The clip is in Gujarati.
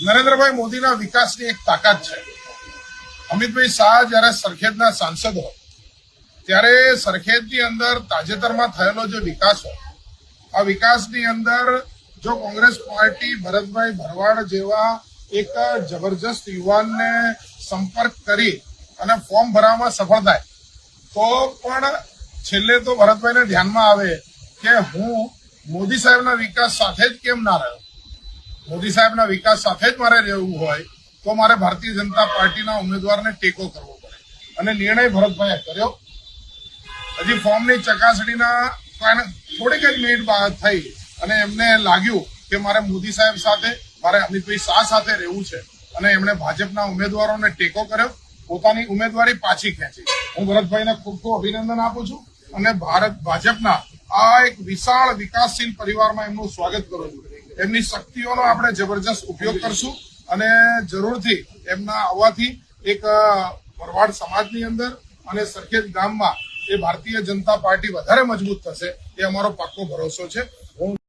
નરેન્દ્રભાઈ મોદીના વિકાસની એક તાકાત છે. અમિતભાઈ શાહ જ્યારે સરખેજના સાંસદ હોય ત્યારે સરખેજની અંદર તાજેતરમાં થયેલો જે વિકાસ હોય, આ વિકાસની અંદર જો કોંગ્રેસ પાર્ટી ભરતભાઈ ભરવાડ જેવા એક જબરજસ્ત યુવાનને સંપર્ક કરી અને ફોર્મ ભરવામાં સફળ થાય તો પણ છેલ્લે તો ભરતભાઈને ધ્યાનમાં આવે કે હું મોદી સાહેબના વિકાસ સાથે જ કેમ ના રહ્યો. મોદી સાહેબના વિકાસ સાથે જ મારે રહેવું હોય તો મારે ભારતીય જનતા પાર્ટીના ઉમેદવારને ટેકો કરવો પડે અને નિર્ણય ભરતભાઈએ કર્યો. હજી ફોર્મની ચકાસણીના થોડીક જ મિનિટ બાદ થઈ અને એમને લાગ્યું કે મારે મોદી સાહેબ સાથે, મારે અમિતભાઈ શાહ સાથે રહેવું છે અને એમણે ભાજપના ઉમેદવારોને ટેકો કર્યો, પોતાની ઉમેદવારી પાછી ખેંચી. હું ભરતભાઈને ખૂબ ખૂબ અભિનંદન આપું છું અને ભાજપના આ એક વિશાળ વિકાસશીલ પરિવારમાં એમનું સ્વાગત કરું છું. એમની શક્તિઓનો આપણે જબરજસ્ત ઉપયોગ કરશું અને જરૂરથી એમના આવવાથી એક ભરવાડ સમાજની અંદર અને સરખેજ ગામમાં એ ભારતીય જનતા પાર્ટી વધારે મજબૂત થશે એ અમારો પાક્કો ભરોસો છે.